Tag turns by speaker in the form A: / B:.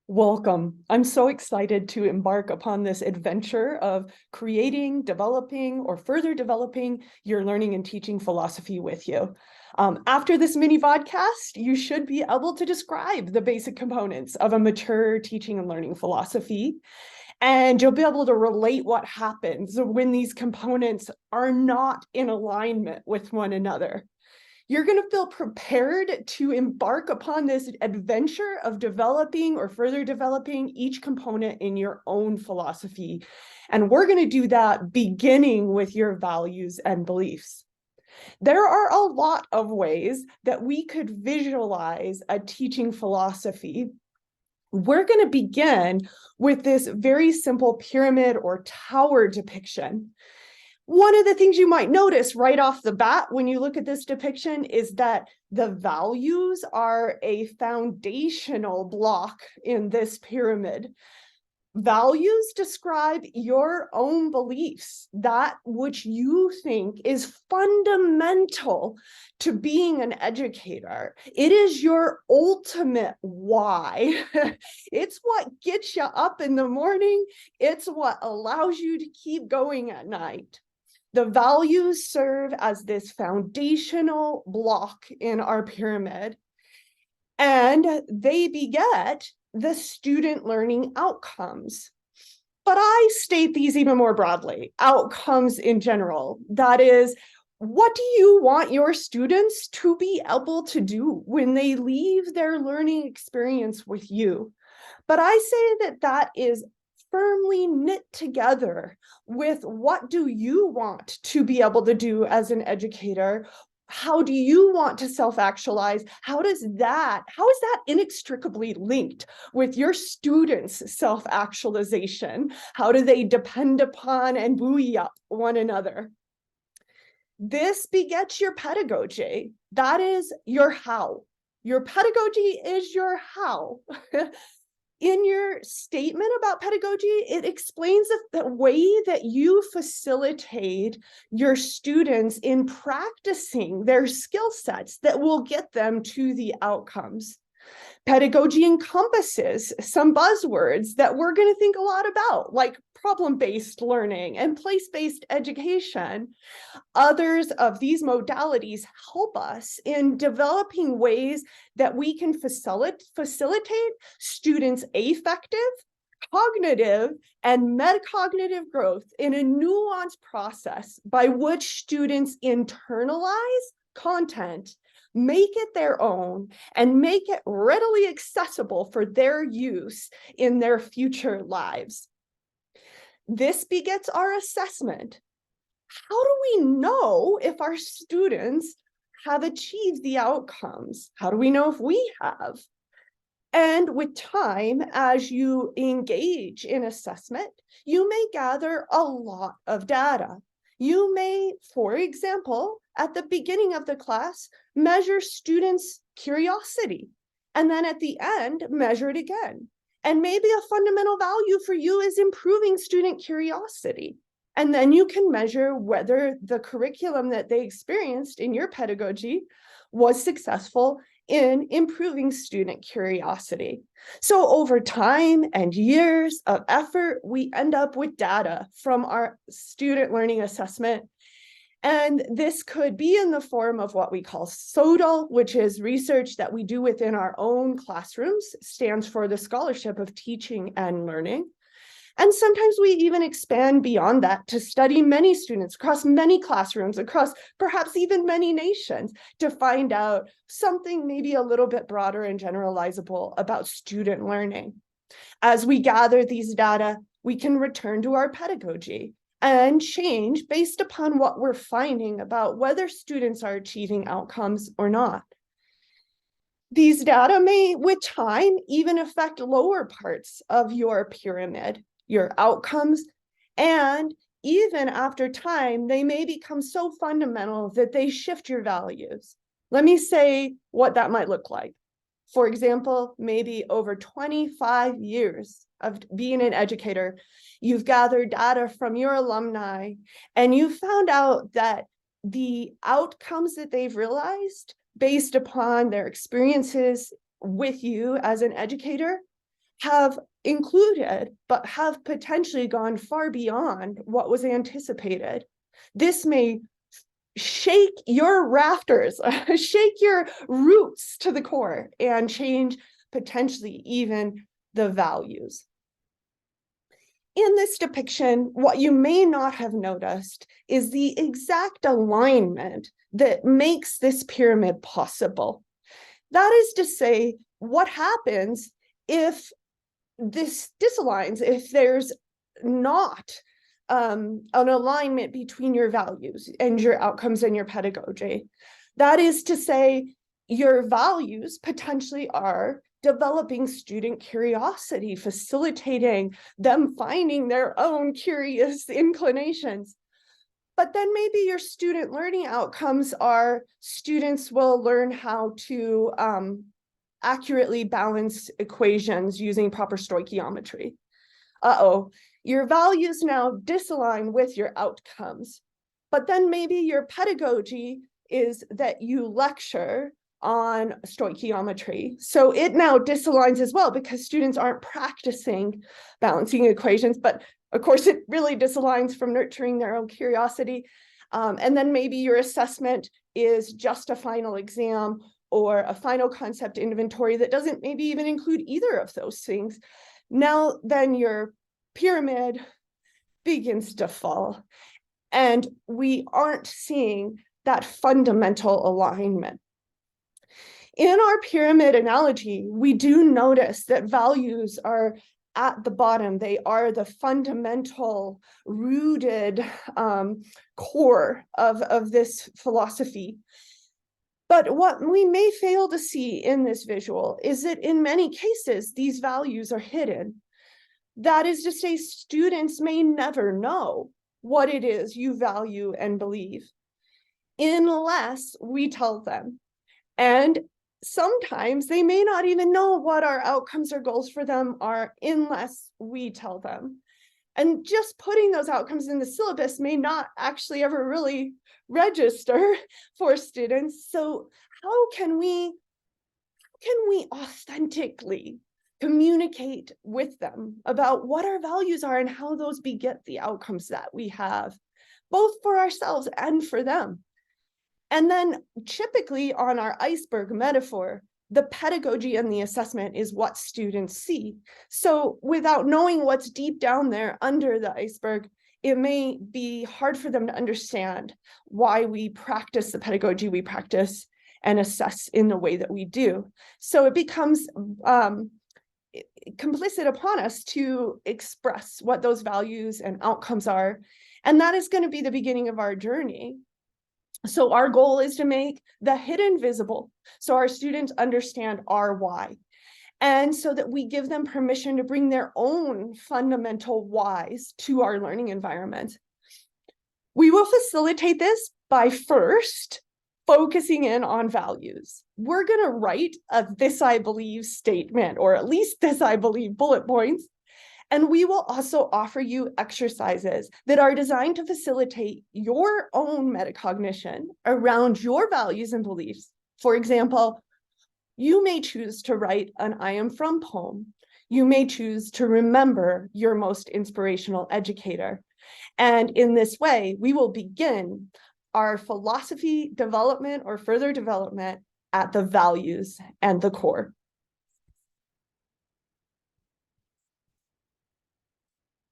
A: Welcome. I'm so excited to embark upon this adventure of creating, developing, or further developing your learning and teaching philosophy with you. After this mini vodcast, you should be able to describe the basic components of a mature teaching and learning philosophy. And you'll be able to relate what happens when these components are not in alignment with one another. You're going to feel prepared to embark upon this adventure of developing or further developing each component in your own philosophy. And we're going to do that beginning with your values and beliefs. There are a lot of ways that we could visualize a teaching philosophy. We're going to begin with this very simple pyramid or tower depiction. One of the things you might notice right off the bat when you look at this depiction is that the values are a foundational block in this pyramid. Values describe your own beliefs, that which you think is fundamental to being an educator. It is your ultimate why. It's what gets you up in the morning. It's what allows you to keep going at night. The values serve as this foundational block in our pyramid, and they beget the student learning outcomes. But I state these even more broadly, outcomes in general. That is, what do you want your students to be able to do when they leave their learning experience with you? But I say that is firmly knit together with what do you want to be able to do as an educator? How do you want to self-actualize? How is that inextricably linked with your students' self-actualization? How do they depend upon and buoy up one another? This begets your pedagogy. That is your how. Your pedagogy is your how. In your statement about pedagogy, it explains the way that you facilitate your students in practicing their skill sets that will get them to the outcomes. Pedagogy encompasses some buzzwords that we're going to think a lot about, like problem-based learning and place-based education. Others of these modalities help us in developing ways that we can facilitate students' affective, cognitive, and metacognitive growth in a nuanced process by which students internalize content, make it their own, and make it readily accessible for their use in their future lives. This begets our assessment. How do we know if our students have achieved the outcomes? How do we know if we have? And with time, as you engage in assessment, you may gather a lot of data. You may, for example, at the beginning of the class, measure students' curiosity, and then at the end, measure it again. And maybe a fundamental value for you is improving student curiosity. And then you can measure whether the curriculum that they experienced in your pedagogy was successful in improving student curiosity. So over time and years of effort, we end up with data from our student learning assessment. And this could be in the form of what we call SODL, which is research that we do within our own classrooms, stands for the Scholarship of Teaching and Learning. And sometimes we even expand beyond that to study many students across many classrooms, across perhaps even many nations, to find out something maybe a little bit broader and generalizable about student learning. As we gather these data, we can return to our pedagogy and change based upon what we're finding about whether students are achieving outcomes or not. These data may, with time, even affect lower parts of your pyramid, your outcomes, and even after time, they may become so fundamental that they shift your values. Let me say what that might look like. For example, maybe over 25 years of being an educator, you've gathered data from your alumni, and you found out that the outcomes that they've realized based upon their experiences with you as an educator have included, but have potentially gone far beyond what was anticipated. This may shake your rafters, shake your roots to the core, and change potentially even the values. In this depiction, what you may not have noticed is the exact alignment that makes this pyramid possible. That is to say, what happens if this disaligns, if there's not an alignment between your values and your outcomes and your pedagogy. That is to say, your values potentially are developing student curiosity, facilitating them finding their own curious inclinations. But then maybe your student learning outcomes are students will learn how to accurately balance equations using proper stoichiometry. Your values now disalign with your outcomes. But then maybe your pedagogy is that you lecture on stoichiometry. So it now disaligns as well because students aren't practicing balancing equations, but of course it really disaligns from nurturing their own curiosity. And then maybe your assessment is just a final exam or a final concept inventory that doesn't maybe even include either of those things. Now then your pyramid begins to fall, and we aren't seeing that fundamental alignment. In our pyramid analogy, we do notice that values are at the bottom. They are the fundamental rooted core of this philosophy. But what we may fail to see in this visual is that in many cases, these values are hidden. That is to say, students may never know what it is you value and believe unless we tell them. And sometimes they may not even know what our outcomes or goals for them are unless we tell them. And just putting those outcomes in the syllabus may not actually ever really register for students. So how can we authentically communicate with them about what our values are and how those beget the outcomes that we have, both for ourselves and for them? And then typically on our iceberg metaphor, the pedagogy and the assessment is what students see. So without knowing what's deep down there under the iceberg, it may be hard for them to understand why we practice the pedagogy we practice and assess in the way that we do. So it becomes complicit upon us to express what those values and outcomes are. And that is going to be the beginning of our journey. So our goal is to make the hidden visible, so our students understand our why, and so that we give them permission to bring their own fundamental whys to our learning environment. We will facilitate this by first focusing in on values. We're going to write a "this I believe" statement, or at least "this I believe" bullet points. And we will also offer you exercises that are designed to facilitate your own metacognition around your values and beliefs. For example, you may choose to write an "I am from" poem. You may choose to remember your most inspirational educator. And in this way, we will begin our philosophy development or further development at the values and the core.